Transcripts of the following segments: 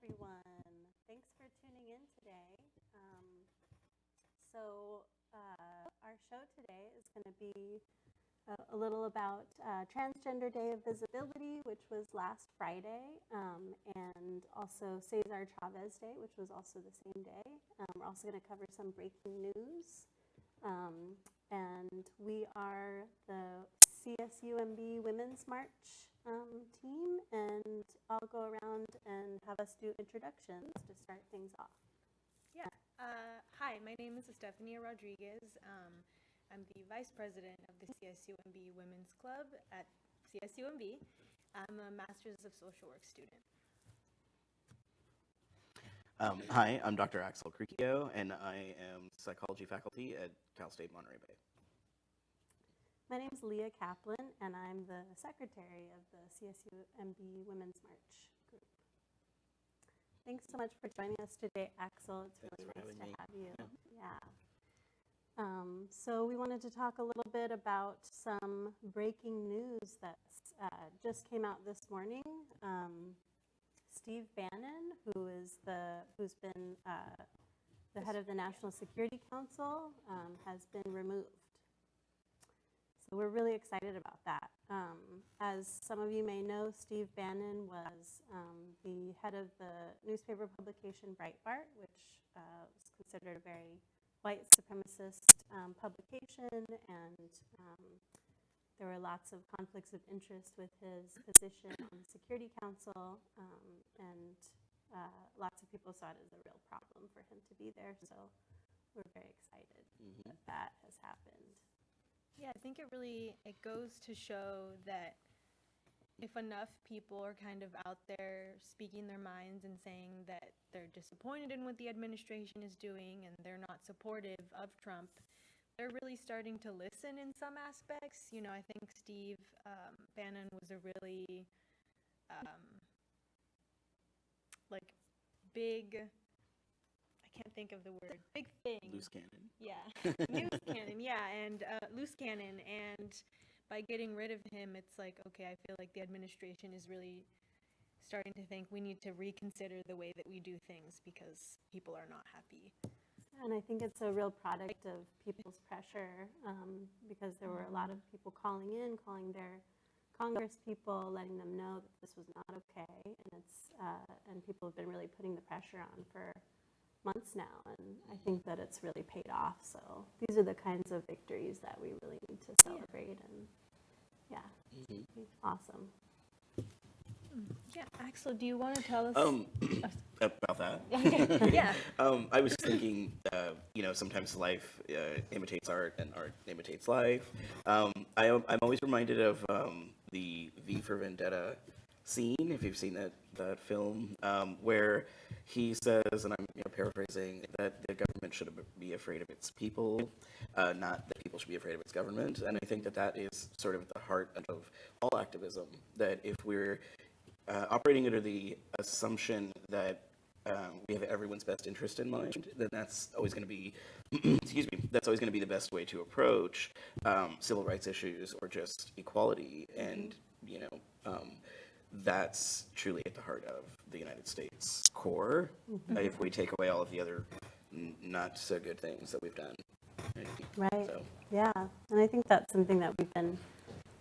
everyone. Thanks for tuning in today. Our show today is going to be a little about Transgender Day Visibility, which was last Friday, and also Cesar Chavez Day, which was also the same day. We're also going to cover some breaking news. And we are the CSUMB Women's March team, and I'll go around and have us do introductions to start things off. Yeah. Hi, my name is Estafania Rodriguez. I'm the vice president of the CSUMB Women's Club at CSUMB. I'm a Master's of Social Work student. Hi, I'm Dr. Axil Cricchio, and I am psychology faculty at Cal State Monterey Bay. My name is Leah Kaplan, and I'm the secretary of the CSUMB Women's March group. Thanks so much for joining us today, Axil. It's really nice to have you. Yeah. So we wanted to talk a little bit about some breaking news that just came out this morning. Steve Bannon, who's been the head of the National Security Council, has been removed. So we're really excited about that. As some of you may know, Steve Bannon was the head of the newspaper publication Breitbart, which was considered a very white supremacist publication, and there were lots of conflicts of interest with his position on the Security Council, and lots of people saw it as a real problem for him to be there, so we're very excited that that has happened. Yeah, I think it goes to show that if enough people are kind of out there speaking their minds and saying that they're disappointed in what the administration is doing and they're not supportive of Trump, they're really starting to listen in some aspects. You know, I think Steve Bannon was a really big, I can't think of the word, big thing. Loose cannon. Yeah, news cannon, yeah, and loose cannon, and by getting rid of him, it's like, okay, I feel like the administration is really starting to think we need to reconsider the way that we do things because people are not happy. And I think it's a real product of people's pressure, because there were a lot of people calling their Congress people, letting them know that this was not okay, and people have been really putting the pressure on for months now, and I think that it's really paid off. So these are the kinds of victories that we really need to celebrate, and awesome. Yeah, Axel, do you want to tell us about that? Yeah. I was thinking, sometimes life imitates art, and art imitates life. I'm always reminded of the V for Vendetta scene, if you've seen that film, where he says, and I'm paraphrasing, that the government should be afraid of its people, not that people should be afraid of its government. And I think that is sort of the heart of all activism, that if we're operating under the assumption that we have everyone's best interest in mind, then that's always going to be, that's always going to be the best way to approach civil rights issues or just equality. And, that's truly at the heart of the United States core, if we take away all of the other not so good things that we've done. Right. So. Yeah, and I think that's something that we've been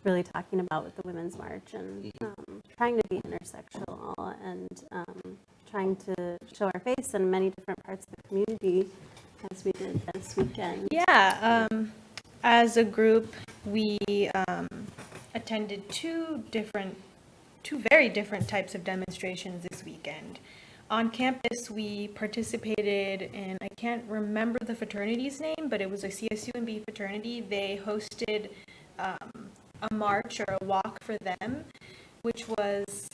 really talking about with the Women's March, and trying to be intersectional, and trying to show our face in many different parts of the community, as we did this weekend. Yeah, as a group, we attended two very different types of demonstrations this weekend. On campus, we participated in, I can't remember the fraternity's name, but it was a CSUMB fraternity. They hosted a march or a walk for them, which was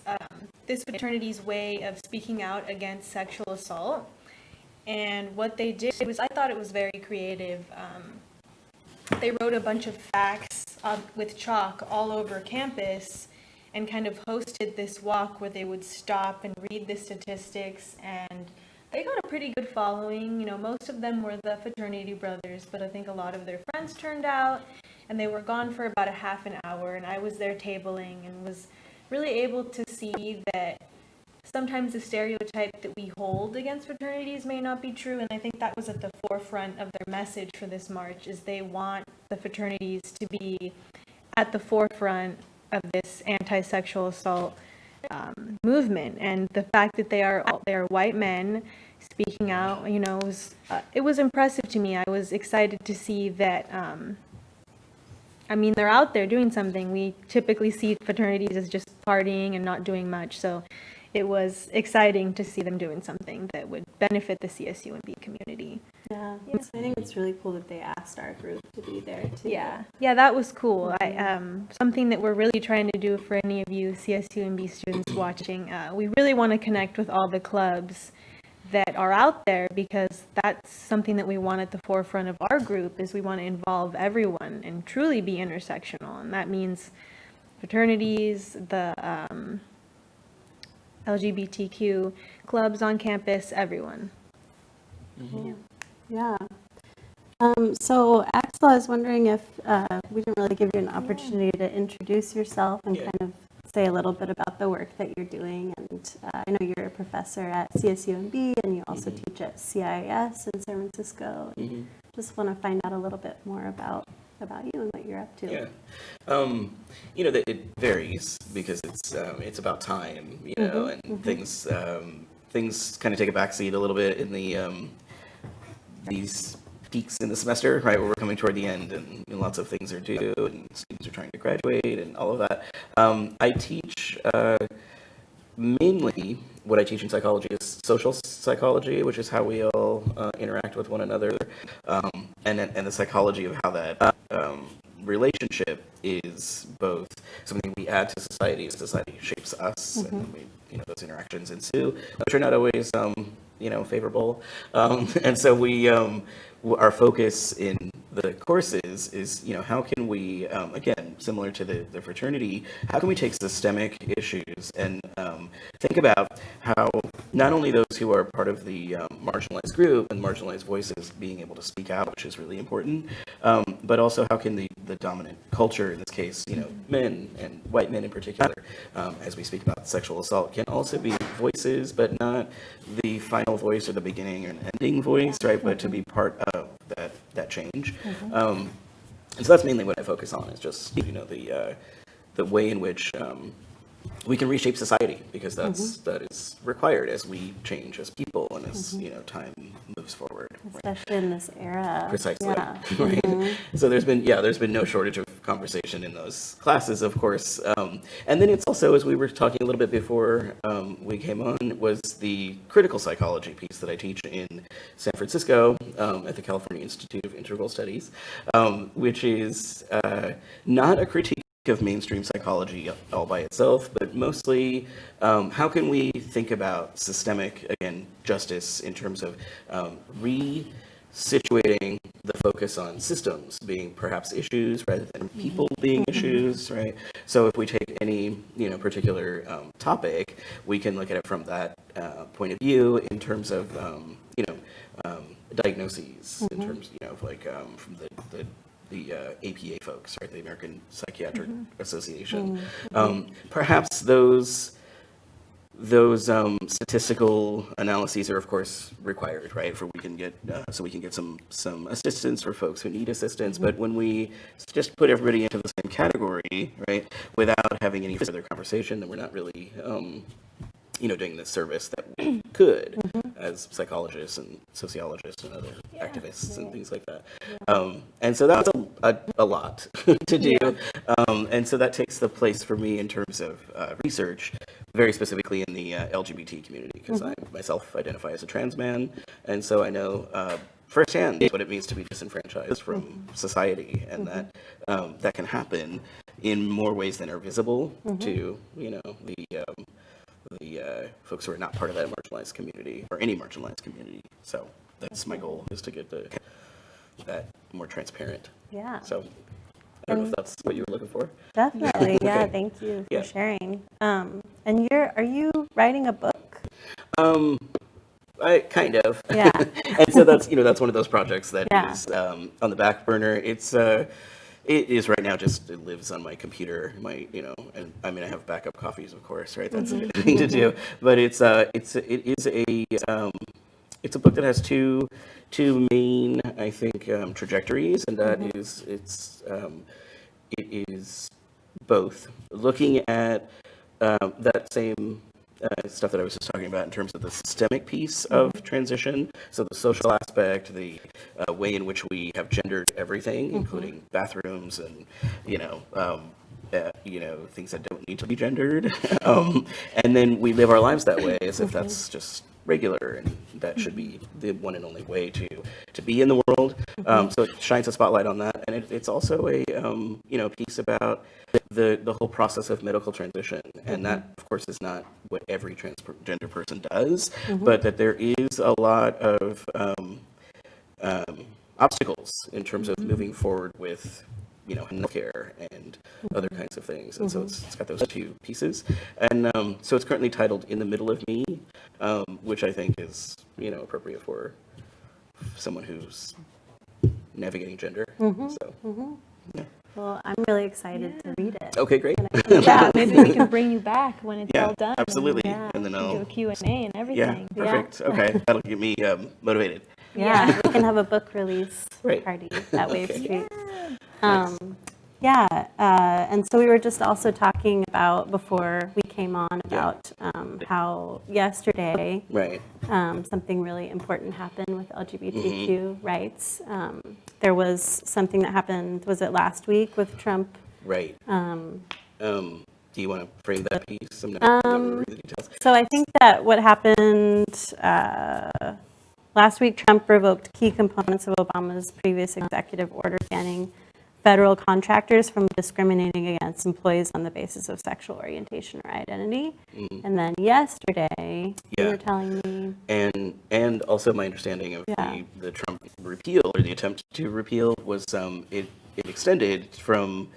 this fraternity's way of speaking out against sexual assault. And what they did was, I thought it was very creative. They wrote a bunch of facts with chalk all over campus and kind of hosted this walk where they would stop and read the statistics, and they got a pretty good following. Most of them were the fraternity brothers, but I think a lot of their friends turned out, and they were gone for about a half an hour, and I was there tabling and was really able to see that sometimes the stereotype that we hold against fraternities may not be true, and I think that was at the forefront of their message for this march, is they want the fraternities to be at the forefront of this anti-sexual assault movement, and the fact that they are white men speaking out, it was impressive to me. I was excited to see that. They're out there doing something. We typically see fraternities as just partying and not doing much, so it was exciting to see them doing something that would benefit the CSUMB community. Yeah, I think it's really cool that they asked our group to be there too. Yeah, that was cool. Something that we're really trying to do for any of you CSUMB students watching, we really want to connect with all the clubs that are out there, because that's something that we want at the forefront of our group, is we want to involve everyone and truly be intersectional, and that means fraternities, the LGBTQ clubs on campus, everyone. Mm-hmm. Yeah. So Axil, I was wondering if we didn't really give you an opportunity to introduce yourself and kind of say a little bit about the work that you're doing. And I know you're a professor at CSUMB, and you also teach at CIS in San Francisco. Just want to find out a little bit more about you and what you're up to. Yeah, it varies because it's about time, and things kind of take a backseat a little bit in the these peaks in the semester, right, where we're coming toward the end, and lots of things are due, and students are trying to graduate, and all of that. I teach mainly what I teach in psychology is social psychology, which is how we all interact with one another, and the psychology of how that relationship is both something we add to society as society shapes us, and those interactions ensue, which are not always favorable, and so our focus in the courses is, how can we, again, similar to the fraternity, how can we take systemic issues and think about how not only those who are part of the marginalized group and marginalized voices being able to speak out, which is really important, but also how can the dominant culture, in this case, men and white men in particular, as we speak about sexual assault, can also be voices, but not the final voice or the beginning and ending voice, right, but to be part of that change. And so that's mainly what I focus on, is just, the way in which we can reshape society, because that is required as we change as people and as time moves forward. Especially in this era. Precisely. Yeah. Right. So there's been no shortage of conversation in those classes, of course. And then it's also, as we were talking a little bit before we came on, was the critical psychology piece that I teach in San Francisco at the California Institute of Integral Studies, which is not a critique of mainstream psychology all by itself, but mostly how can we think about systemic, again, justice in terms of resituating the focus on systems being perhaps issues rather than people being issues, right? So if we take any particular topic, we can look at it from that point of view in terms of diagnoses, in terms from the APA folks, right, the American Psychiatric Association. Perhaps those statistical analyses are, of course, required, right, so we can get some assistance for folks who need assistance. But when we just put everybody into the same category, right, without having any further conversation, then we're not really doing the service that we could as psychologists and sociologists and other activists and things like that. And so that's a lot to do. And so that takes the place for me in terms of research, very specifically in the LGBT community, because I myself identify as a trans man, and so I know firsthand what it means to be disenfranchised from society, and that can happen in more ways than are visible to the folks who are not part of that marginalized community or any marginalized community. So that's my goal, is to get that more transparent. Yeah. So I don't know if that's what you were looking for. Definitely. Yeah. Okay. Thank you for sharing. And are you writing a book? I kind of. Yeah. And so that's one of those projects that is on the back burner. It's It is right now. Just it lives on my computer. And I mean, I have backup copies, of course, right? That's a good thing to do. But it is a book that has two main, I think, trajectories, and that is it is both looking at that same stuff that I was just talking about in terms of the systemic piece of transition, so the social aspect, the way in which we have gendered everything, including bathrooms and things that don't need to be gendered, and then we live our lives that way as if that's just regular, and that should be the one and only way to be in the world. So it shines a spotlight on that, and it's also a piece about the whole process of medical transition, and that of course is not what every transgender person does, but that there is a lot of obstacles in terms of moving forward with healthcare and other kinds of things, and so it's got those two pieces, and so it's currently titled "In the Middle of Me," which I think is appropriate for someone who's navigating gender. So, yeah. Well, I'm really excited to read it. Okay, great. Yeah, maybe we can bring you back when it's all done. Absolutely. Yeah. And then And do I'll a Q&A and everything. perfect. Okay, that'll get me motivated. Yeah, we can have a book release Right. party at Wave Okay. Street. Nice. And so we were just also talking about, before we came on, about how yesterday Right. something really important happened with LGBTQ rights. There was something that happened, was it last week with Trump? Right. Do you want to frame that piece? I'm not remembering the details. So I think that what happened last week, Trump revoked key components of Obama's previous executive order banning federal contractors from discriminating against employees on the basis of sexual orientation or identity. And then yesterday, you were telling me. And also my understanding of the Trump repeal, or the attempt to repeal, was it extended from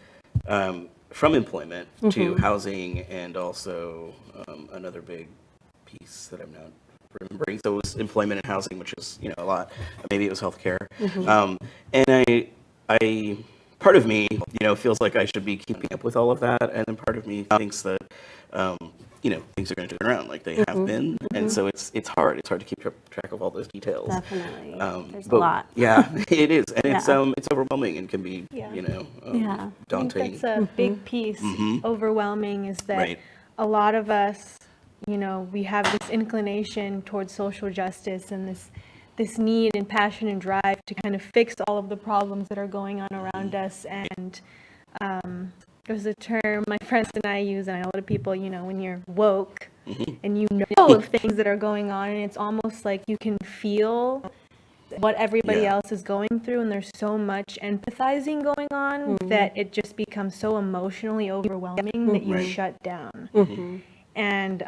employment to housing, and also another big piece that I'm not remembering. So it was employment and housing, which is a lot. Maybe it was healthcare. And I part of me feels like I should be keeping up with all of that, and then part of me thinks that things are going to turn around like they have been, and so it's hard. It's hard to keep track of all those details. Definitely, there's but, a lot. Yeah, it is, and it's overwhelming and can be daunting. I think that's a big piece. Overwhelming is that Right. a lot of us, we have this inclination towards social justice and this need and passion and drive to kind of fix all of the problems that are going on around us. And there's a term my friends and I use, and I know a lot of people, when you're woke and you know of things that are going on, and it's almost like you can feel what everybody else is going through, and there's so much empathizing going on that it just becomes so emotionally overwhelming that you shut down. And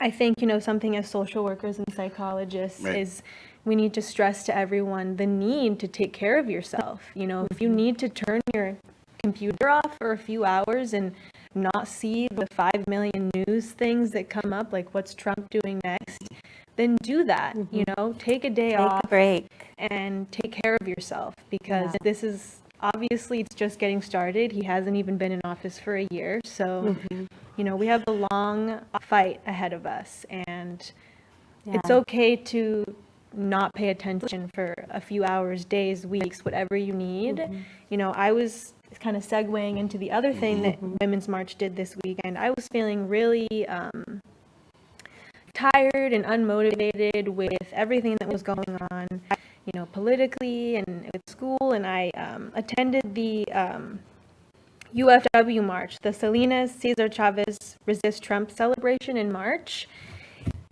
I think, something as social workers and psychologists is we need to stress to everyone the need to take care of yourself. If you need to turn your computer off for a few hours and not see the 5 million news things that come up, like what's Trump doing next, then do that. Take a day off, Take a break, and take care of yourself, because this is obviously, it's just getting started. He hasn't even been in office for a year, so we have a long fight ahead of us, and it's okay to not pay attention for a few hours, days, weeks, whatever you need. I was kind of segueing into the other thing that Women's March did this weekend. I was feeling really tired and unmotivated with everything that was going on, politically and with school, and I attended the UFW March, the Salinas Cesar Chavez Resist Trump celebration in March.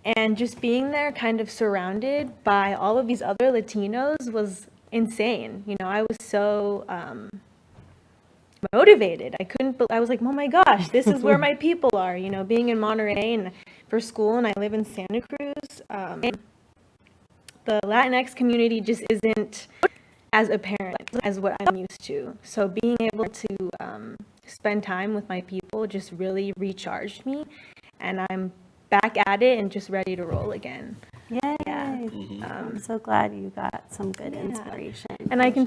And just being there, kind of surrounded by all of these other Latinos, was insane. I was so motivated. I was like, oh my gosh, this is where my people are. Being in Monterey and for school, and I live in Santa Cruz, the Latinx community just isn't as apparent as what I'm used to. So being able to spend time with my people just really recharged me, and I'm back at it and just ready to roll again. Yay. I'm so glad you got some good inspiration. And I can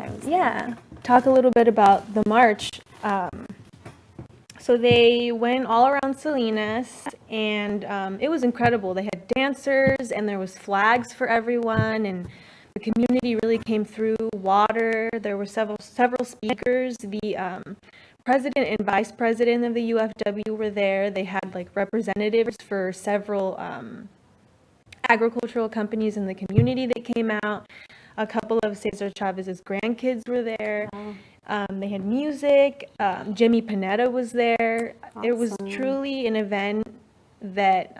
talk a little bit about the march. So they went all around Salinas, and it was incredible. They had dancers, and there was flags for everyone, and the community really came through. Water. There were several speakers. The president and vice president of the UFW were there. They had like representatives for several agricultural companies in the community that came out. A couple of Cesar Chavez's grandkids were there. Wow. They had music. Jimmy Panetta was there. It was Awesome. truly an event that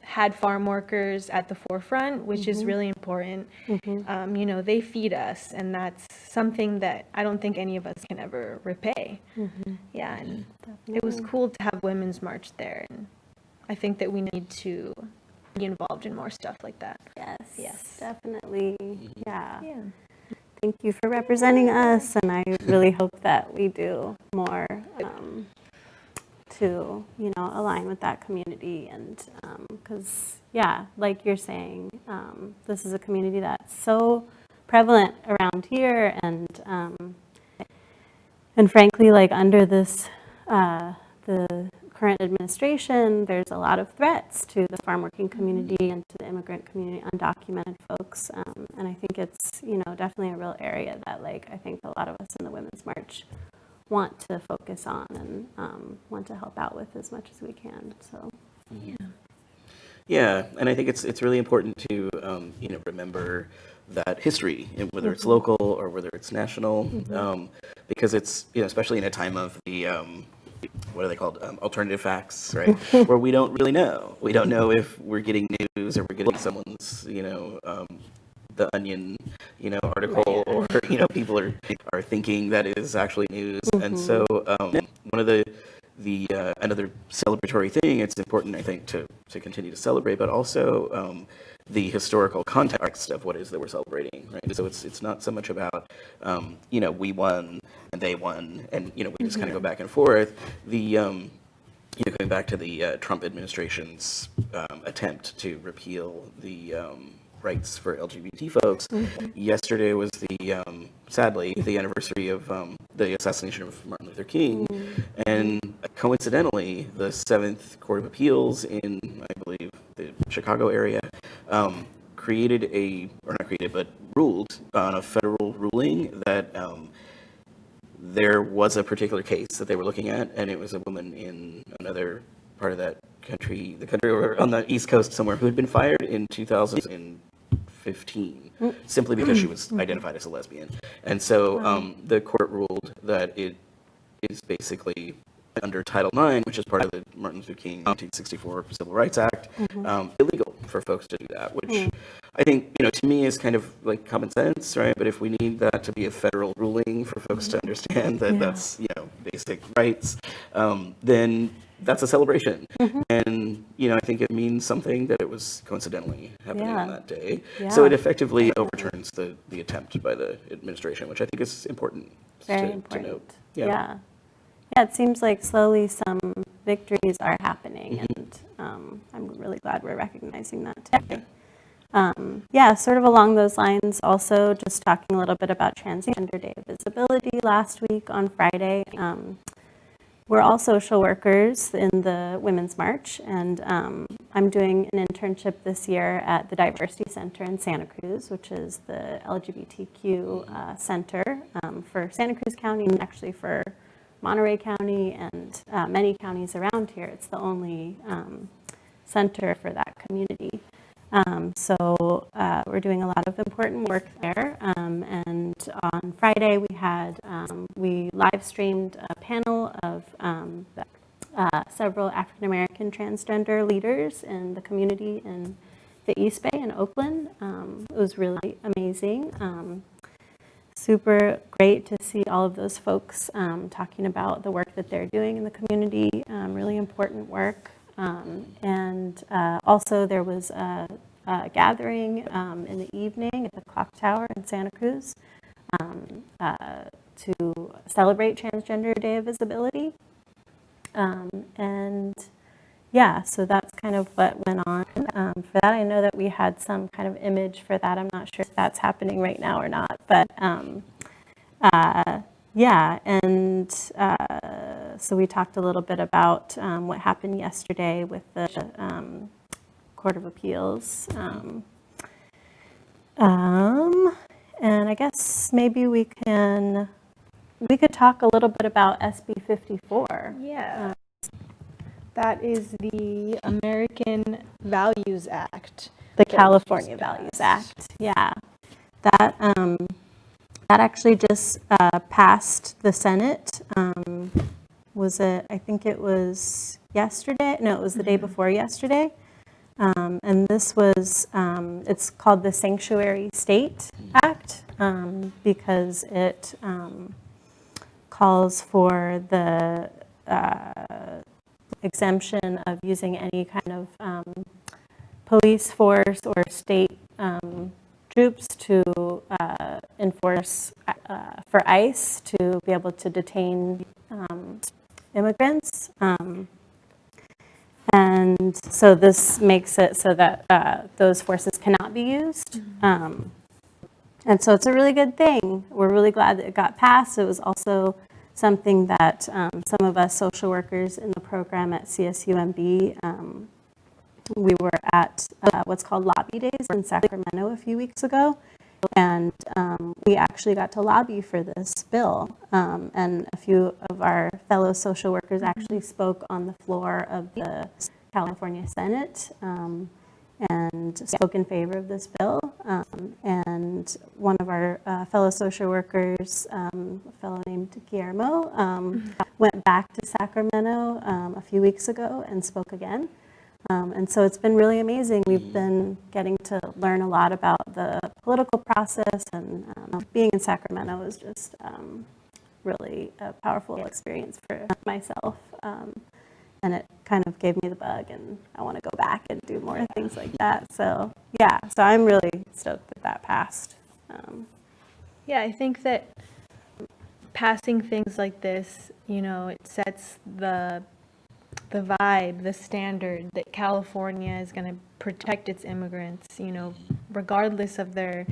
had farm workers at the forefront, which is really important. You know, they feed us, and that's something that I don't think any of us can ever repay. Yeah, and it was cool to have Women's March there, and I think that we need to be involved in more stuff like that. Yes, definitely. Yeah. Yeah. Thank you for representing us, and I really hope that we do more to, you know, align with that community. And because, yeah, like you're saying, this is a community that's so prevalent around here, and frankly, like under this, the current administration, there's a lot of threats to the farm working community and to the immigrant community, undocumented folks, and I think it's, you know, definitely a real area that, like, I think a lot of us in the Women's March want to focus on and want to help out with as much as we can. So Yeah, and I think it's really important to you know, remember that history, whether it's local or whether it's national, because it's, you know, especially in a time of the what are they called, alternative facts, right? Where we don't really know. We don't know if we're getting news or we're getting someone's, you know, the Onion, you know, article, or, you know, people are thinking that is actually news. And so one of the another celebratory thing, it's important, I think, to continue to celebrate, but also the historical context of what it is that we're celebrating, right? So it's not so much about, you know, we won and they won, and, you know, we just kind of go back and forth. The, you know, going back to the Trump administration's attempt to repeal the rights for LGBT folks, yesterday was the, sadly, the anniversary of the assassination of Martin Luther King, and coincidentally, the 7th Court of Appeals in, I believe, the Chicago area, created or not created, but ruled on a federal ruling that there was a particular case that they were looking at, and it was a woman in another part of that country, or on the East Coast somewhere, who had been fired in 2015, simply because she was identified as a lesbian. And so the court ruled that it is basically under Title IX, which is part of the Martin Luther King 1964 Civil Rights Act, illegal for folks to do that, which I think, you know, to me is kind of like common sense, right? But if we need that to be a federal ruling for folks to understand that that's, you know, basic rights, then that's a celebration. And, you know, I think it means something that it was coincidentally happening on that day. So it effectively overturns the attempt by the administration, which I think is important. very to important. note. Yeah, it seems like slowly some victories are happening, and I'm really glad we're recognizing that today. Yeah, sort of along those lines, also just talking a little bit about Transgender Day Visibility last week on Friday. We're all social workers in the Women's March, and I'm doing an internship this year at the Diversity Center in Santa Cruz, which is the LGBTQ center for Santa Cruz County, and actually for Monterey County and many counties around here. It's the only center for that community. So we're doing a lot of important work there. And on Friday we live streamed a panel of several African American transgender leaders in the community in the East Bay in Oakland. It was really amazing. Super great to see all of those folks talking about the work that they're doing in the community, really important work. And also there was a gathering in the evening at the Clock Tower in Santa Cruz to celebrate Transgender Day of Visibility. And yeah, so that's kind of what went on. For that, I know that we had some kind of image for that. I'm not sure if that's happening right now or not, but Yeah, and so we talked a little bit about what happened yesterday with the Court of Appeals. And I guess maybe we could talk a little bit about SB 54. Yeah. That is the American Values Act. The California Values Act. Yeah. That that actually just passed the Senate. Was it, I think it was yesterday? No, it was the day before yesterday. And this was, it's called the Sanctuary State Act because it calls for the exemption of using any kind of police force or state troops to enforce for ICE to be able to detain immigrants. And so this makes it so that those forces cannot be used. And so it's a really good thing. We're really glad that it got passed. It was also something that some of us social workers in the program at CSUMB, we were at what's called Lobby Days in Sacramento a few weeks ago. And we actually got to lobby for this bill. And a few of our fellow social workers actually spoke on the floor of the California Senate and spoke in favor of this bill. And one of our fellow social workers, a fellow named Guillermo, went back to Sacramento a few weeks ago and spoke again. And so it's been really amazing. We've been getting to learn a lot about the political process, and being in Sacramento was just really a powerful experience for myself. And it kind of gave me the bug, and I want to go back and do more things like that. So yeah, so I'm really stoked that that passed. Yeah, I think that passing things like this, you know, it sets the vibe, the standard that California is going to protect its immigrants, you know, regardless of their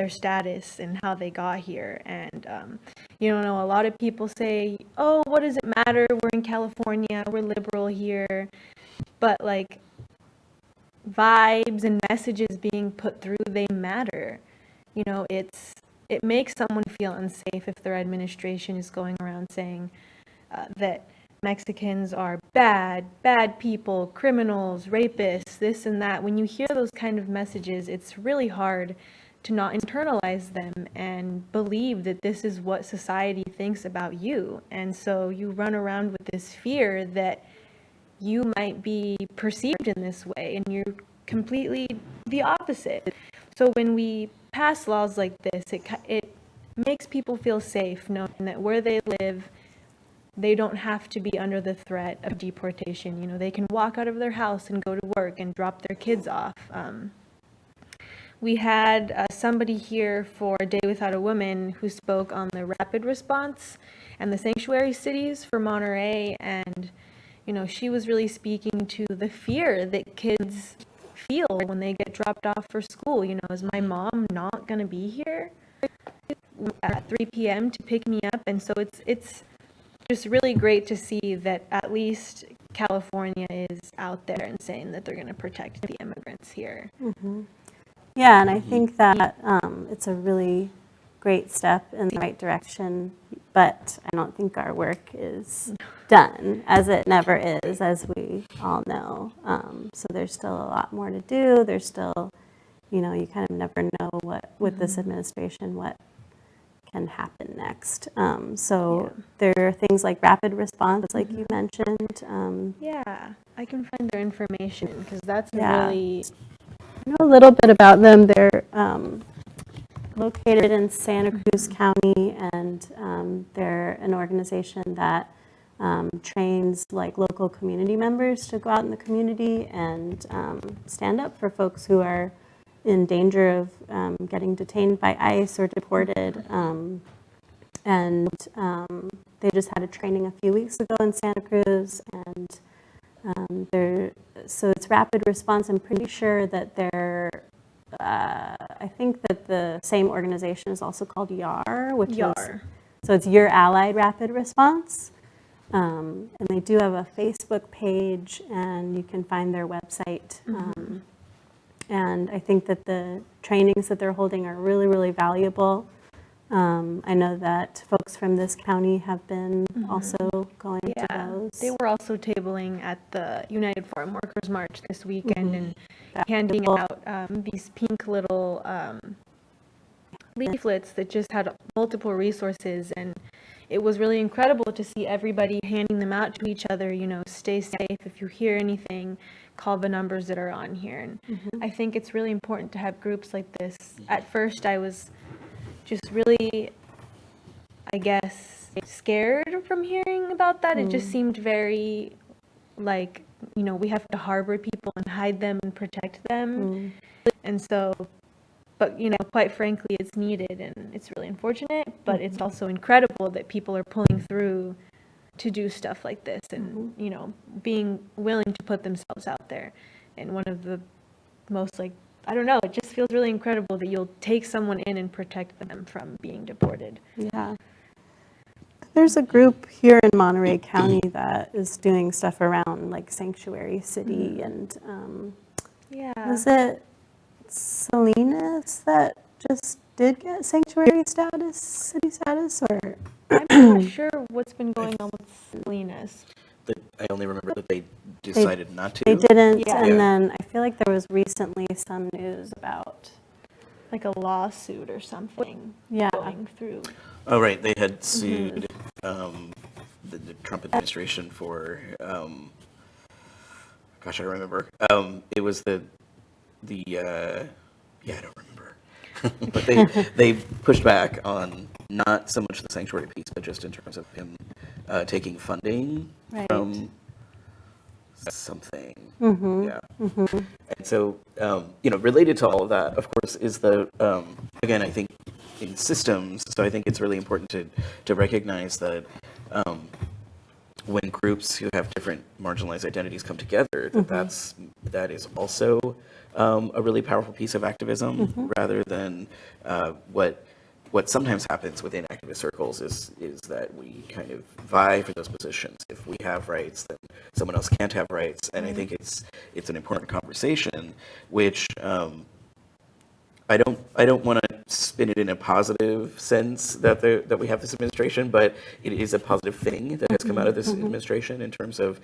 status and how they got here. And you know, a lot of people say, oh, what does it matter? We're in California, we're liberal here. But like vibes and messages being put through, they matter. You know, it makes someone feel unsafe if their administration is going around saying that Mexicans are bad people, criminals, rapists, this and that. When you hear those kind of messages, it's really hard to not internalize them and believe that this is what society thinks about you. And so you run around with this fear that you might be perceived in this way, and you're completely the opposite. So when we pass laws like this, it makes people feel safe knowing that where they live, they don't have to be under the threat of deportation. You know, they can walk out of their house and go to work and drop their kids off. We had somebody here for a Day Without a Woman who spoke on the rapid response and the sanctuary cities for Monterey. And, you know, she was really speaking to the fear that kids feel when they get dropped off for school. You know, is my mom not going to be here at 3 p.m. to pick me up? And so it's just really great to see that at least California is out there and saying that they're going to protect the immigrants here. Mm-hmm. Yeah, and I think that it's a really great step in the right direction, but I don't think our work is done, as it never is, as we all know. So there's still a lot more to do. There's still, you know, you kind of never know what, with this administration, what can happen next. So there are things like rapid response, like you mentioned. Yeah, I can find their information because that's really... I know a little bit about them. They're located in Santa Cruz County, and they're an organization that trains like local community members to go out in the community and stand up for folks who are in danger of getting detained by ICE or deported. And they just had a training a few weeks ago in Santa Cruz, and so it's rapid response. I'm pretty sure that I think that the same organization is also called YAR, which is So it's Your Allied Rapid Response. And they do have a Facebook page, and you can find their website. And I think that the trainings that they're holding are really, really valuable. I know that folks from this county have been also going to those. They were also tabling at the United Farm Workers March this weekend and handing out these pink little leaflets that just had multiple resources, and it was really incredible to see everybody handing them out to each other. You know, stay safe. If you hear anything, call the numbers that are on here. And I think it's really important to have groups like this. At first, I was just really, I guess, scared from hearing about that. It just seemed very like, you know, we have to harbor people and hide them and protect them. And so, but, you know, quite frankly, it's needed, and it's really unfortunate, but it's also incredible that people are pulling through to do stuff like this and, you know, being willing to put themselves out there. And one of the most, like, I don't know, it just feels really incredible that you'll take someone in and protect them from being deported. Yeah. There's a group here in Monterey County that is doing stuff around like Sanctuary City and was it Salinas that just did get sanctuary status, city status, or? I'm not sure what's been going on with Salinas. I only remember that they decided not to. They didn't, Yeah. and then I feel like there was recently some news about Like a lawsuit or something going through. Oh, right. They had sued the Trump administration for, gosh, I don't remember. It was I don't remember. But they pushed back on not so much the sanctuary piece, but just in terms of him taking funding from something. And so, you know, related to all of that, of course, is the, again, I think in systems, so I think it's really important to recognize that when groups who have different marginalized identities come together, that is also a really powerful piece of activism, rather than what sometimes happens within activist circles is that we kind of vie for those positions. If we have rights, then someone else can't have rights, and I think it's an important conversation, which I don't want to spin it in a positive sense that we have this administration, but it is a positive thing that has come out of this administration in terms of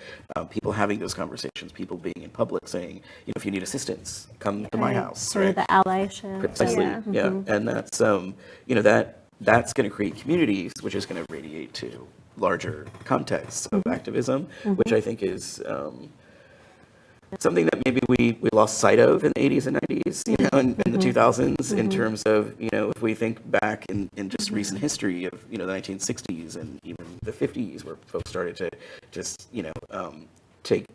people having those conversations, people being in public saying, you know, if you need assistance, come to my house. Sort of the allyship. Precisely, and that's you know, that's going to create communities, which is going to radiate to larger contexts of activism, which I think is something that maybe we lost sight of in the 80s and 90s, you know, in the 2000s, in terms of, you know, if we think back in just recent history of, you know, the 1960s and even the 50s, where folks started to just, you know, take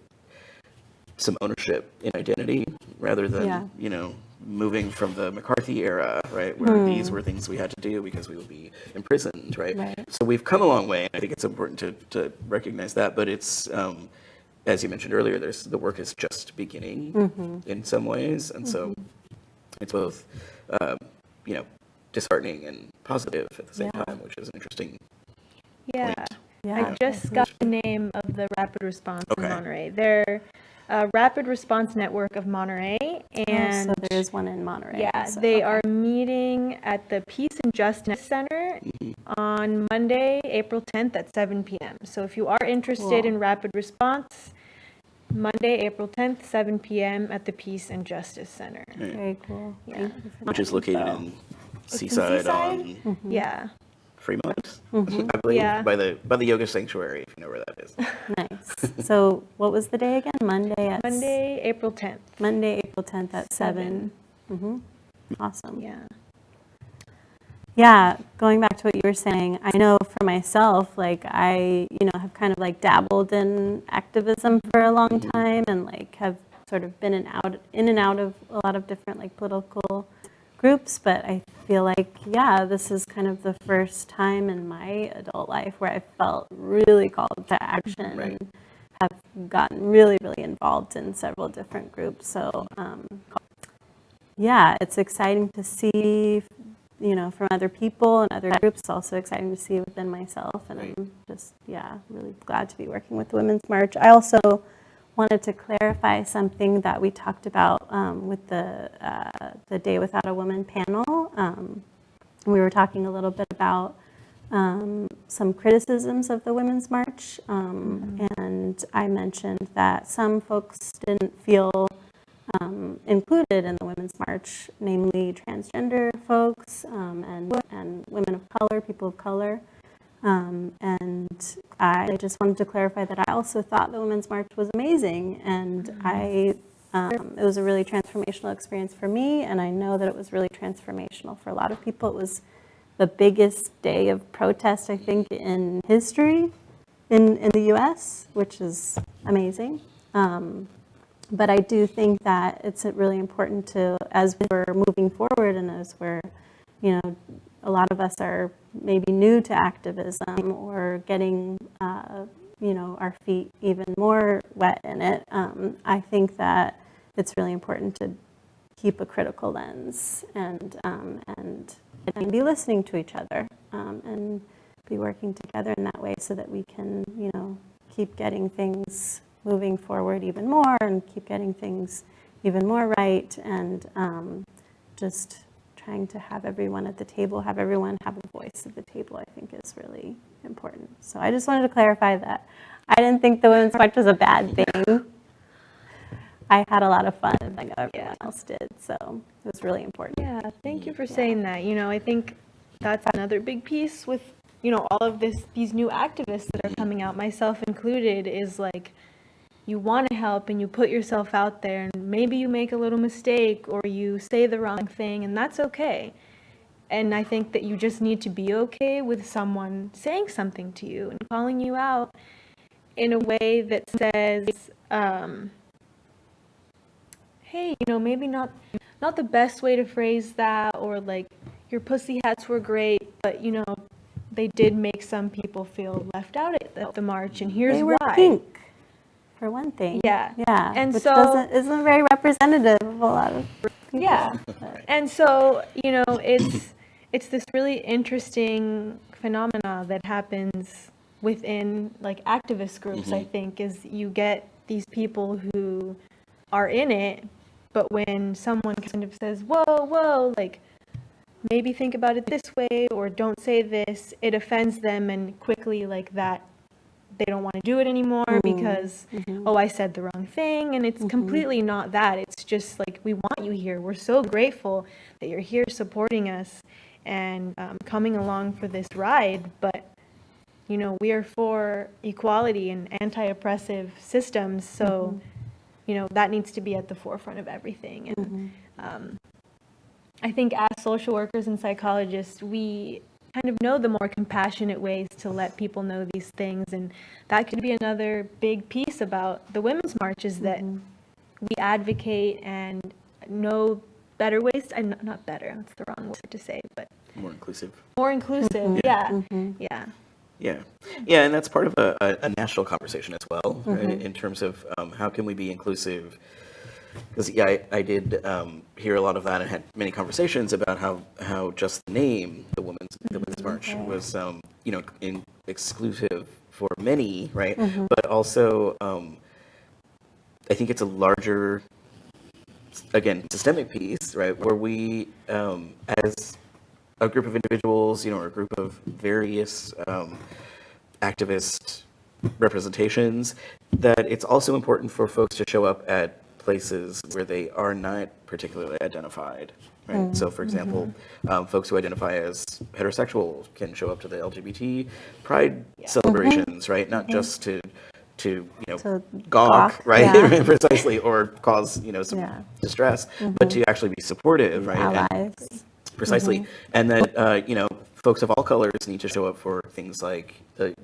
some ownership in identity rather than, you know, moving from the McCarthy era, right, where these were things we had to do because we would be imprisoned, right? So we've come a long way, and I think it's important to recognize that, but it's, as you mentioned earlier, the work is just beginning in some ways, and so it's both, you know, disheartening and positive at the same time, which is an interesting point. I just got the name of the Rapid Response in Monterey. They're Rapid Response Network of Monterey, and so there is one in Monterey. Yeah, so, they are meeting at the Peace and Justice Center on Monday, April 10th at 7 p.m. So if you are interested in rapid response, Monday, April 10th, 7 p.m. at the Peace and Justice Center. Very cool. Yeah. Which is located in Seaside on Fremont, I believe, by the yoga sanctuary, if you know where that is. Nice. So what was the day again? Monday, April 10th. Monday, April 10th at 7. Awesome. Yeah. Yeah, going back to what you were saying, I know for myself, like I, you know, have kind of like dabbled in activism for a long time, and like have sort of been in and out of a lot of different like political groups, but I feel like, yeah, this is kind of the first time in my adult life where I felt really called to action and have gotten really, really involved in several different groups. So, yeah, it's exciting to see, from other people and other groups. It's also exciting to see within myself, and Right. I'm just, really glad to be working with the Women's March. I also wanted to clarify something that we talked about with the Day Without a Woman panel. We were talking a little bit about some criticisms of the Women's March, and I mentioned that some folks didn't feel included in the Women's March, namely transgender folks and women of color, people of color. And I just wanted to clarify that I also thought the Women's March was amazing, and it was a really transformational experience for me, and I know that it was really transformational for a lot of people. It was the biggest day of protest, I think, in history in the US, which is amazing. But I do think that it's really important to, as we're moving forward and as we're, a lot of us are maybe new to activism or getting, our feet even more wet in it, I think that it's really important to keep a critical lens and be listening to each other and be working together in that way so that we can, keep getting things moving forward even more and keep getting things even more right, and just trying to have everyone at the table, have everyone have a voice at the table, I think is really important. So I just wanted to clarify that I didn't think the Women's March was a bad thing. I had a lot of fun, I know everyone else did, so it was really important. Yeah, thank you for saying that. I think that's another big piece with, all of these new activists that are coming out, myself included, is like, you want to help and you put yourself out there, and maybe you make a little mistake or you say the wrong thing, and that's okay. And I think that you just need to be okay with someone saying something to you and calling you out in a way that says, hey, maybe not the best way to phrase that, or like, your pussy hats were great, but they did make some people feel left out at the march, and here's why. They were pink, for one thing. Yeah. And which so isn't very representative of a lot of people. Yeah. And so, it's this really interesting phenomena that happens within like activist groups, I think, is you get these people who are in it, but when someone kind of says, whoa, like, maybe think about it this way, or don't say this, it offends them, and quickly, like, that they don't want to do it anymore because, I said the wrong thing, and it's completely not that. It's just like, we want you here. We're so grateful that you're here supporting us and coming along for this ride, but, we are for equality and anti-oppressive systems, so, that needs to be at the forefront of everything. And I think as social workers and psychologists, we kind of know the more compassionate ways to let people know these things, and that could be another big piece about the Women's March, is that we advocate and know better ways, and not better, that's the wrong word to say, but More inclusive. Yeah. And that's part of a national conversation as well, right? In terms of how can we be inclusive. Because I did hear a lot of that and had many conversations about how just the name, the Women's March, was exclusive for many, right? But also, I think it's a larger, again, systemic piece, right? Where we, as a group of individuals, or a group of various activist representations, that it's also important for folks to show up at places where they are not particularly identified, right? So, for example, folks who identify as heterosexual can show up to the LGBT pride celebrations, right? Not just to gawk, right? Precisely, or cause some distress, but to actually be supportive, right? Allies. And precisely, and that folks of all colors need to show up for things like the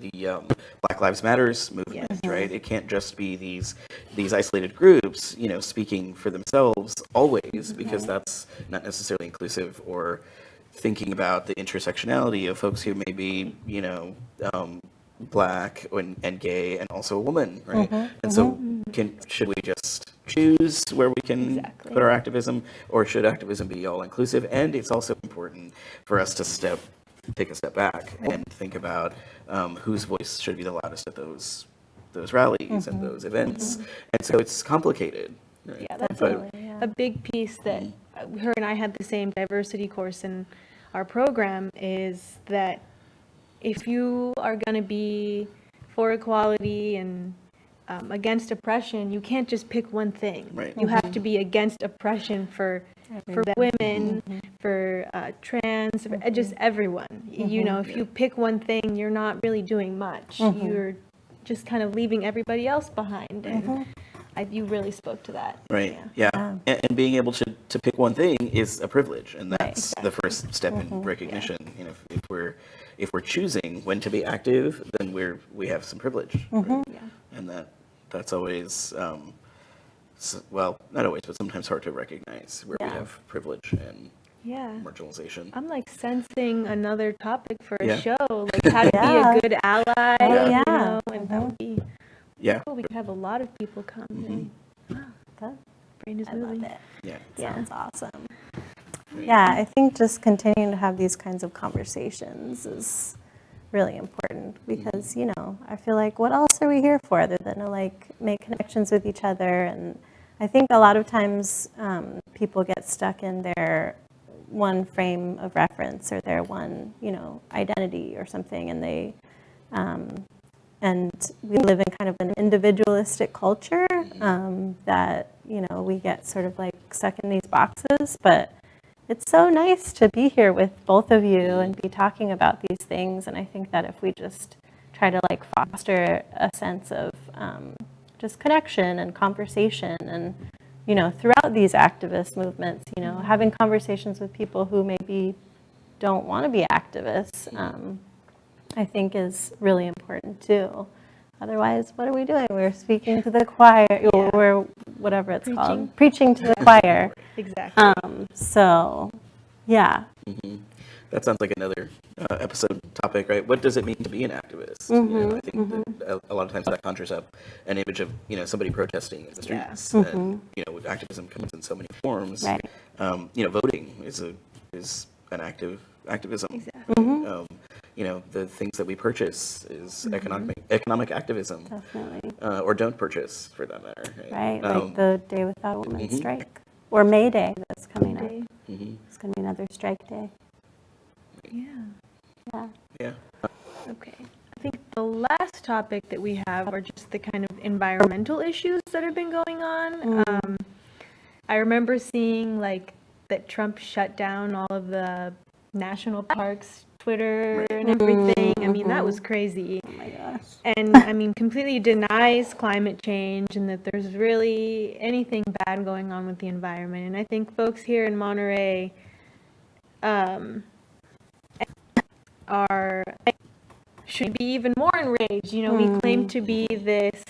Black Lives Matters movement, right? It can't just be these isolated groups, speaking for themselves always, because that's not necessarily inclusive, or thinking about the intersectionality of folks who may be, Black and gay and also a woman, right? And so should we just choose where we can Exactly. put our activism, or should activism be all inclusive? And it's also important for us to take a step back and think about whose voice should be the loudest at those rallies and those events. And so it's complicated. Right? Yeah, that's But- a big piece that her and I had the same diversity course in our program, is that if you are going to be for equality and against oppression, you can't just pick one thing. Right. You have to be against oppression for women, for trans, for just everyone. You know, if you pick one thing, you're not really doing much. You're just kind of leaving everybody else behind. And you really spoke to that. Right. Yeah. And being able to pick one thing is a privilege, and that's the first step in recognition. You know, if we're choosing when to be active, then we have some privilege. Right? And that's always well, not always, but sometimes hard to recognize where we have privilege and marginalization. I'm like sensing another topic for a Yeah. show, like how to be a good ally. Yeah. You know, and that would be cool. We could have a lot of people come. And, That- brain is I love moving. it. Yeah. Sounds awesome. Yeah, I think just continuing to have these kinds of conversations is really important because, you know, I feel like what else are we here for other than to like make connections with each other? And I think a lot of times people get stuck in their one frame of reference or their one, you know, identity or something, and they and we live in kind of an individualistic culture that, you know, we get sort of like stuck in these boxes, but it's so nice to be here with both of you and be talking about these things. And I think that if we just try to like foster a sense of just connection and conversation and, you know, throughout these activist movements, you know, having conversations with people who maybe don't want to be activists, I think is really important too. Otherwise, what are we doing? We're speaking to the choir, or whatever it's called, preaching to the choir. Exactly. So, yeah. That sounds like another episode topic, right? What does it mean to be an activist? You know, I think that a lot of times that conjures up an image of, you know, somebody protesting in the streets. And, you know, activism comes in so many forms. Right. You know, voting is an activism. Exactly. You know, the things that we purchase is economic activism. Definitely. Or don't purchase, for that matter. Right, like the Day Without a Woman strike. Or May Day that's coming up. It's going to be another strike day. Yeah. Yeah. Okay. I think the last topic that we have are just the kind of environmental issues that have been going on. I remember seeing like that Trump shut down all of the national parks, Twitter and everything. I mean, that was crazy. Oh my gosh. And I mean, completely denies climate change and that there's really anything bad going on with the environment. And I think folks here in Monterey should be even more enraged. You know, we claim to be this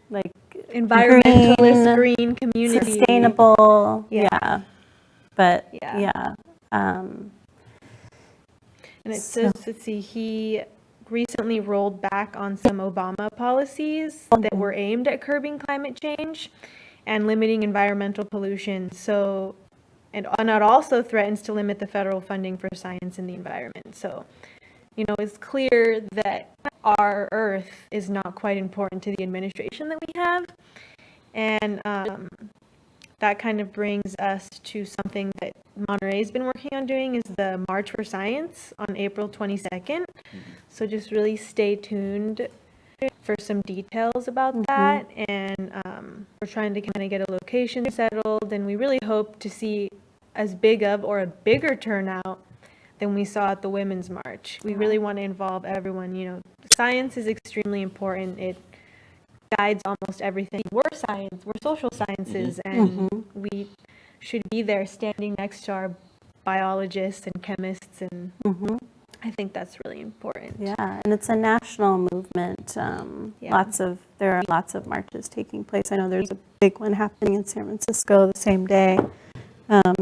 Like environmentalist green community. sustainable. Yeah. Yeah. But Yeah. yeah. And it says, let's see, he recently rolled back on some Obama policies that were aimed at curbing climate change and limiting environmental pollution. So, and it also threatens to limit the federal funding for science and the environment. So, you know, it's clear that our Earth is not quite important to the administration that we have. And that kind of brings us to something that Monterey's been working on doing, is the March for Science on April 22nd. So just really stay tuned for some details about that. And we're trying to kind of get a location settled, and we really hope to see as big of or a bigger turnout than we saw at the Women's March. We really want to involve everyone. You know, science is extremely important. It guides almost everything. We're science, we're social sciences, and we should be there standing next to our biologists and chemists, and I think that's really important. Yeah, and it's a national movement. There are lots of marches taking place. I know there's a big one happening in San Francisco the same day.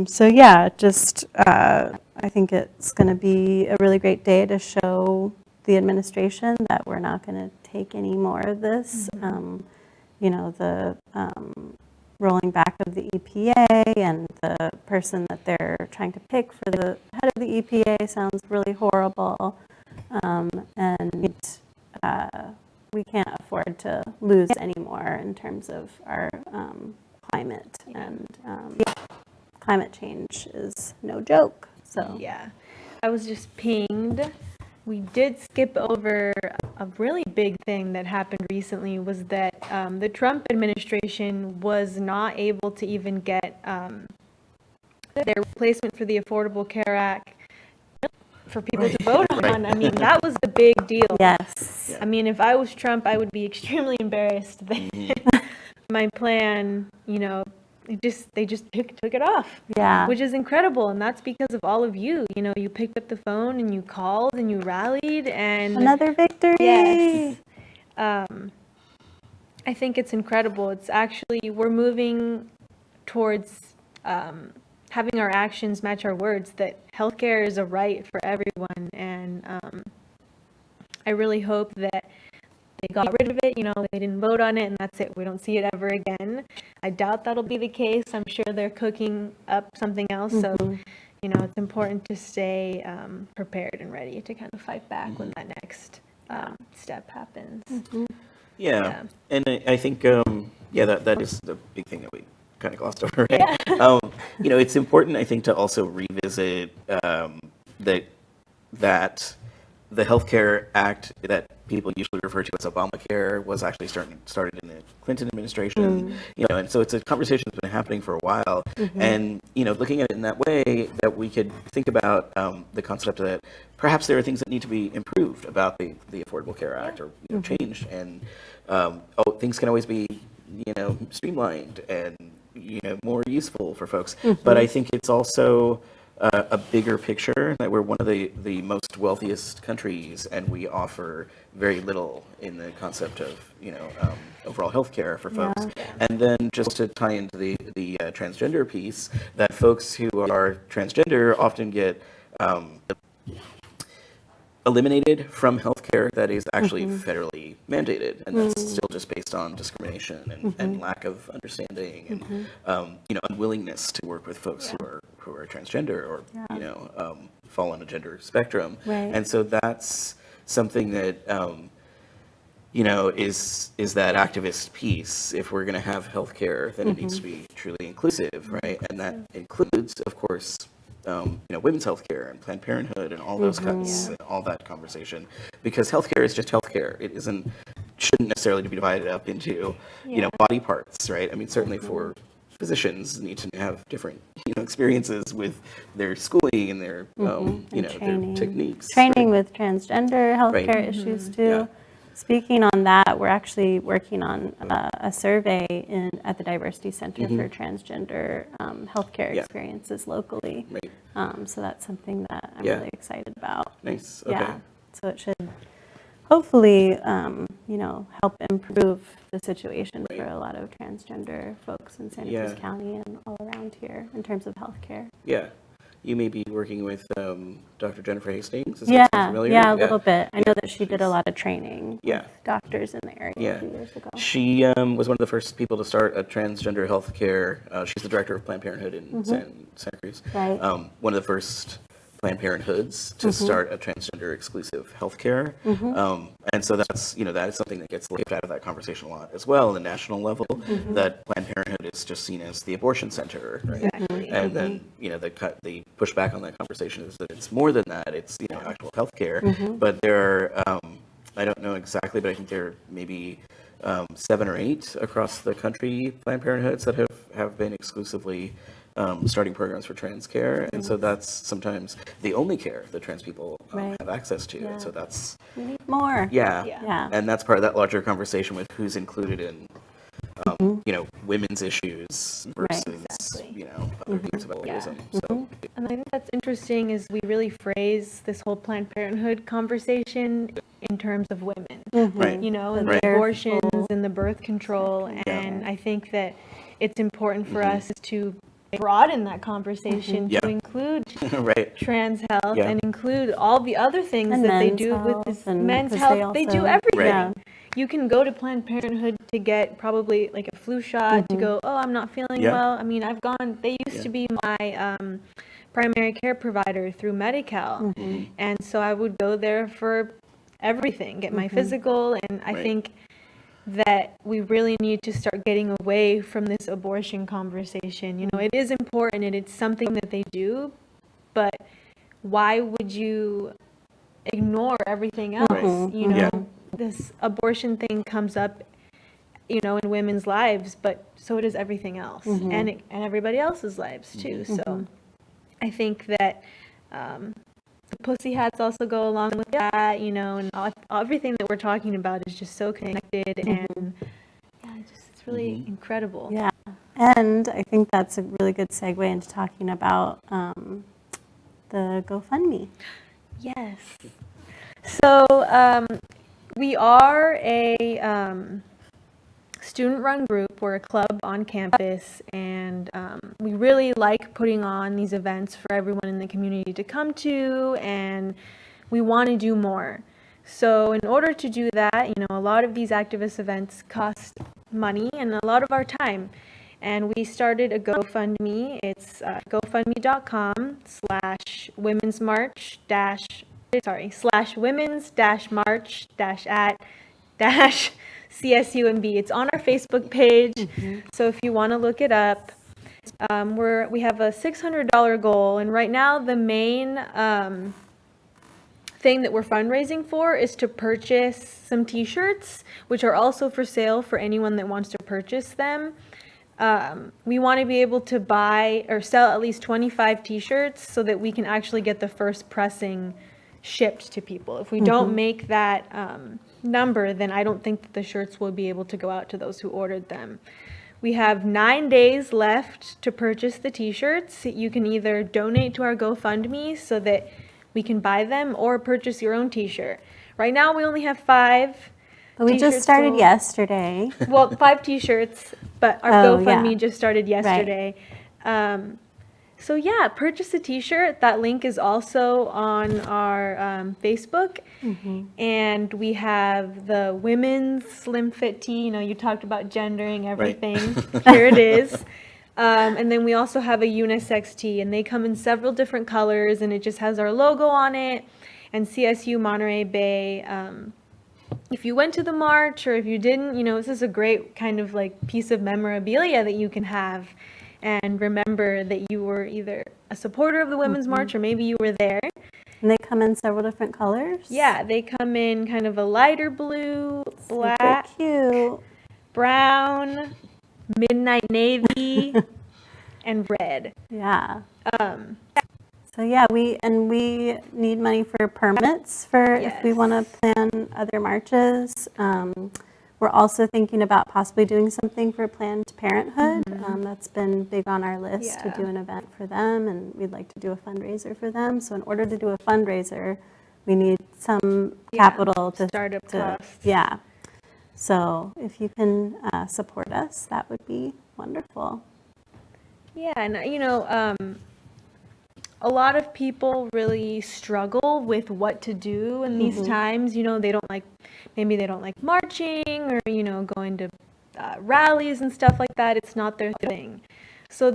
So yeah, just I think it's going to be a really great day to show the administration that we're not going to take any more of this. You know, the rolling back of the EPA and the person that they're trying to pick for the head of the EPA sounds really horrible. And we can't afford to lose anymore in terms of our climate. And climate change is no joke. So Yeah. I was just pinged. We did skip over a really big thing that happened recently, was that the Trump administration was not able to even get their replacement for the Affordable Care Act for people to vote on. I mean, that was the big deal. yes. I mean, if I was Trump, I would be extremely embarrassed that my plan, you know, they just took it off. Yeah. Which is incredible, and that's because of all of you. You know, you picked up the phone and you called and you rallied, and Another victory. yes, I think it's incredible. It's actually, we're moving towards having our actions match our words, that healthcare is a right for everyone, and I really hope that they got rid of it, you know, they didn't vote on it, and that's it. We don't see it ever again. I doubt that'll be the case. I'm sure they're cooking up something else. So, you know, it's important to stay prepared and ready to kind of fight back when that next step happens. Yeah. And I think, that is the big thing that we kind of glossed over, right? You know, it's important, I think, to also revisit that the Healthcare Act that people usually refer to as Obamacare was actually started in the Clinton administration, you know, and so it's a conversation that's been happening for a while. And, you know, looking at it in that way, that we could think about the concept that perhaps there are things that need to be improved about the Affordable Care Act, or, you know, changed. And, things can always be, you know, streamlined and, you know, more useful for folks. But I think it's also a bigger picture, that we're one of the most wealthiest countries, and we offer very little in the concept of, you know, overall healthcare for folks. And then just to tie into the transgender piece, that folks who are transgender often get eliminated from healthcare that is actually federally mandated, and that's still just based on discrimination and lack of understanding and you know, unwillingness to work with folks who are transgender or you know, fall on a gender spectrum. And so that's something that you know, is that activist piece. If we're going to have healthcare, then it needs to be truly inclusive, right? And that includes, of course, you know, women's healthcare and Planned Parenthood and all those cuts and all that conversation, because healthcare is just healthcare. It shouldn't necessarily be divided up into, you know, body parts, right? I mean, certainly for physicians need to have different, you know, experiences with their schooling and their, you know, their techniques. Training with transgender healthcare issues too. Speaking on that, we're actually working on a survey at the Diversity Center for Transgender Healthcare experiences locally. So that's something that I'm really excited about. Nice. Okay. Yeah. So it should hopefully, you know, help improve the situation for a lot of transgender folks in Santa Cruz County and all around here in terms of healthcare. Yeah. You may be working with Dr. Jennifer Hastings. Is Yeah, that sound familiar? yeah, a little bit. I know that she did a lot of training with doctors in the area a few years ago. She was one of the first people to start a transgender healthcare. She's the director of Planned Parenthood in Santa Cruz. Right. One of the first Planned Parenthoods to start a transgender exclusive healthcare. And so that's, you know, that is something that gets left out of that conversation a lot as well on the national level, that Planned Parenthood is just seen as the abortion center, right? Exactly. And then, you know, the pushback on that conversation is that it's more than that. It's, you know, actual healthcare. But there are, I don't know exactly, but I think there are maybe 7 or 8 across the country Planned Parenthoods that have been exclusively starting programs for trans care, and so that's sometimes the only care that trans people have access to, and so that's, we need more. And that's part of that larger conversation with who's included in, you know, women's issues versus, you know, other types of activism. So, and I think that's interesting is we really phrase this whole Planned Parenthood conversation in terms of women, you know, and the abortions and the birth control, and I think that it's important for us to broaden that conversation to include trans health and include all the other things and that they do with this men's health. They do everything. you can go to Planned Parenthood to get probably like a flu shot to go, oh, I'm not feeling Yeah. well. I mean, I've gone, they used to be my primary care provider through Medi-Cal. And so I would go there for everything, get my physical. And I think that we really need to start getting away from this abortion conversation. You know, it is important and it's something that they do, but why would you ignore everything else? You know, this abortion thing comes up, you know, in women's lives, but so does everything else, and everybody else's lives too. So I think that the pussy hats also go along with that, you know, and everything that we're talking about is just so connected, and yeah, it's really incredible. Yeah, and I think that's a really good segue into talking about the GoFundMe. Yes. So we are a student-run group. We're a club on campus, and we really like putting on these events for everyone in the community to come to, and we want to do more. So in order to do that, you know, a lot of these activist events cost money and a lot of our time. And we started a GoFundMe. It's gofundme.com/women's-march-at-CSUMB. It's on our Facebook page. So if you want to look it up, we have a $600 goal. And right now the main thing that we're fundraising for is to purchase some t-shirts, which are also for sale for anyone that wants to purchase them. We want to be able to buy or sell at least 25 t-shirts so that we can actually get the first pressing shipped to people. If we don't make that number, then I don't think that the shirts will be able to go out to those who ordered them. We have 9 days left to purchase the t-shirts. You can either donate to our GoFundMe so that we can buy them, or purchase your own t-shirt. Right now we only have 5. But we just started yesterday. Well, 5 t-shirts, but our GoFundMe just started yesterday. Right. So yeah, purchase a t-shirt. That link is also on our Facebook. And we have the women's slim fit tee. You know, you talked about gendering everything. Here it is. And then we also have a unisex tee, and they come in several different colors, and it just has our logo on it, and CSU Monterey Bay. If you went to the march, or if you didn't, you know, this is a great kind of like piece of memorabilia that you can have and remember that you were either a supporter of the Women's March, or maybe you were there. And they come in several different colors? Yeah, they come in kind of a lighter blue, black, cute, brown, midnight navy, and red. Yeah. So yeah, we need money for permits for if we want to plan other marches. We're also thinking about possibly doing something for Planned Parenthood. That's been big on our list to do an event for them, and we'd like to do a fundraiser for them. So in order to do a fundraiser, we need some capital to startup costs. Yeah. So if you can support us, that would be wonderful. Yeah, and you know, a lot of people really struggle with what to do in these times. You know, maybe they don't like marching, or, you know, going to rallies and stuff like that. It's not their thing. So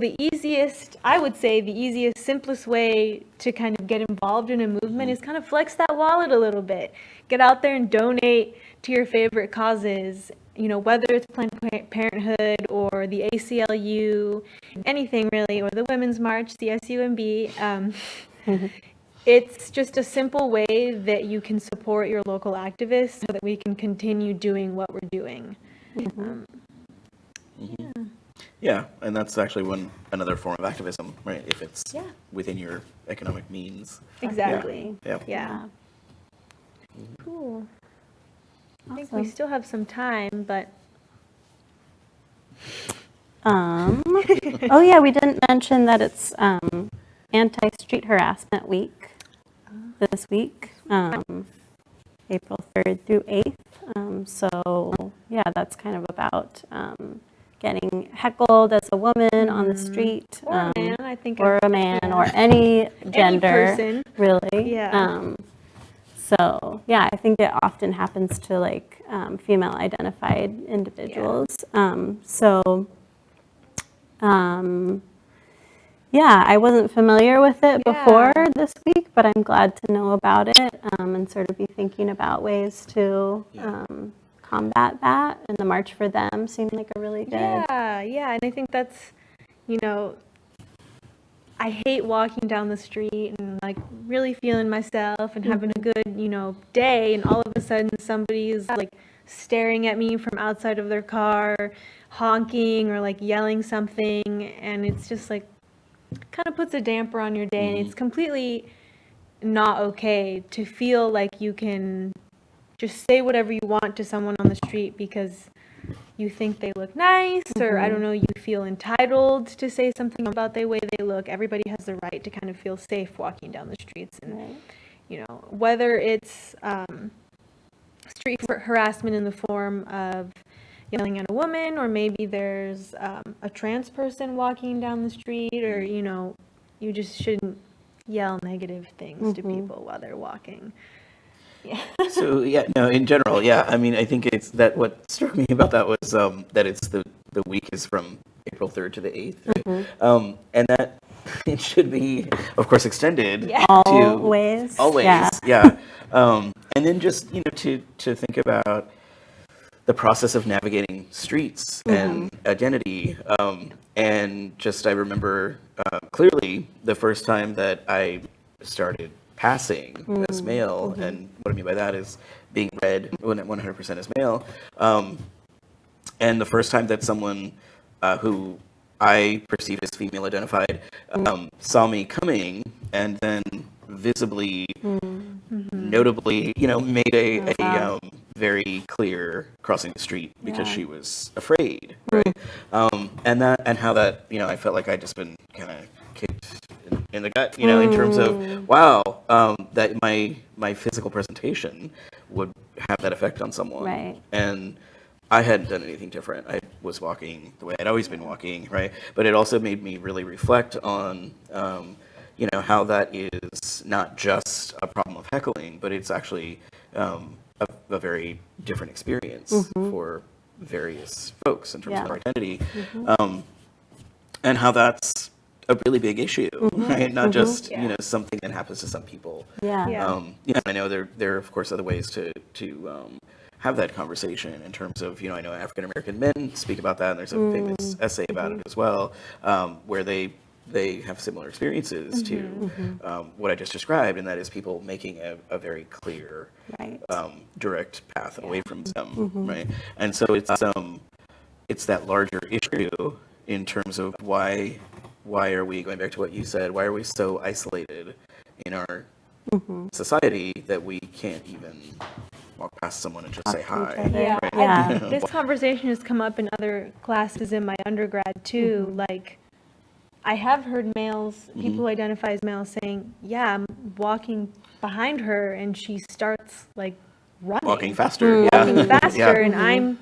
I would say the easiest, simplest way to kind of get involved in a movement is kind of flex that wallet a little bit. Get out there and donate to your favorite causes, you know, whether it's Planned Parenthood or the ACLU, anything really, or the Women's March, CSUMB. It's just a simple way that you can support your local activists so that we can continue doing what we're doing. Yeah, and that's actually another form of activism, right? If it's within your economic means. Exactly. Yeah. Cool. I think Awesome. we still have some time, but oh yeah, we didn't mention that it's Anti-Street Harassment Week this week, April 3rd through 8th. So yeah, that's kind of about getting heckled as a woman on the street, or a man, I think, or a man, or any gender, person, really. Yeah. So yeah, I think it often happens to like female identified individuals. Yeah, I wasn't familiar with it before this week, but I'm glad to know about it and sort of be thinking about ways to combat that. And the March for Them seemed like a really good. Yeah, and I think that's, you know, I hate walking down the street and like really feeling myself and having a good, you know, day, and all of a sudden somebody's like staring at me from outside of their car, honking or like yelling something, and it's just like kind of puts a damper on your day, and it's completely not okay to feel like you can just say whatever you want to someone on the street because you think they look nice, or I don't know, you feel entitled to say something about the way they look. Everybody has the right to kind of feel safe walking down the streets, and you know, whether it's street harassment in the form of yelling at a woman, or maybe there's a trans person walking down the street, or you know, you just shouldn't yell negative things to people while they're walking. Yeah. So yeah, no, in general, yeah. I mean, I think it's that what struck me about that was that it's the week is from April 3rd to the 8th, right? And that it should be, of course, extended to Always, yeah. And then just, you know, to think about the process of navigating streets and identity, and just I remember clearly the first time that I started passing as male, and what I mean by that is being read 100% as male, and the first time that someone who I perceived as female identified saw me coming, and then visibly, notably, you know, made a very clear crossing the street because she was afraid, right? And how that, you know, I felt like I'd just been kind of kicked in the gut, you know, in terms of, wow, that my physical presentation would have that effect on someone. Right. And I hadn't done anything different. I was walking the way I'd always been walking, right? But it also made me really reflect on, you know, how that is not just a problem of heckling, but it's actually a very different experience for various folks in terms of our identity, and how that's a really big issue, right? Not just you know, something that happens to some people. You know, I know there are of course other ways to have that conversation in terms of, you know, I know African American men speak about that, and there's a famous essay about it as well, where they have similar experiences to what I just described, and that is people making a very clear, direct path away from them, right? And so it's that larger issue in terms of why are we, going back to what you said, why are we so isolated in our society that we can't even walk past someone and just say hi? Right? This conversation has come up in other classes in my undergrad too. Like, I have heard males, people who identify as males, saying, yeah, I'm walking behind her and she starts like running. Walking faster. Walking faster, and I'm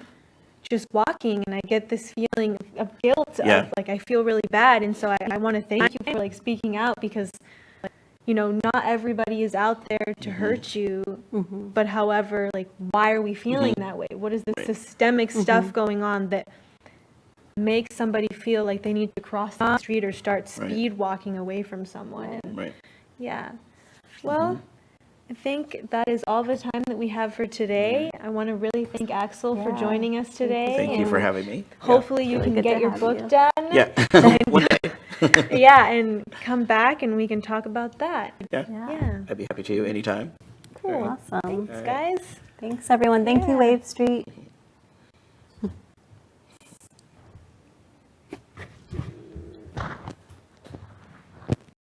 just walking, and I get this feeling of guilt of like, I feel really bad. And so I want to thank you for like speaking out, because, you know, not everybody is out there to hurt you, but however, like, why are we feeling that way? What is the systemic stuff going on that makes somebody feel like they need to cross the street or start speed walking away from someone? Yeah. Well, I think that is all the time that we have for today. I want to really thank Axil for joining us today. Thank you for having me. Hopefully you can get your book done. Yeah. One day. And come back and we can talk about that. Yeah. I'd be happy to anytime. Cool. Awesome. Thanks, guys. Thanks, everyone. Thank you, Wave Street.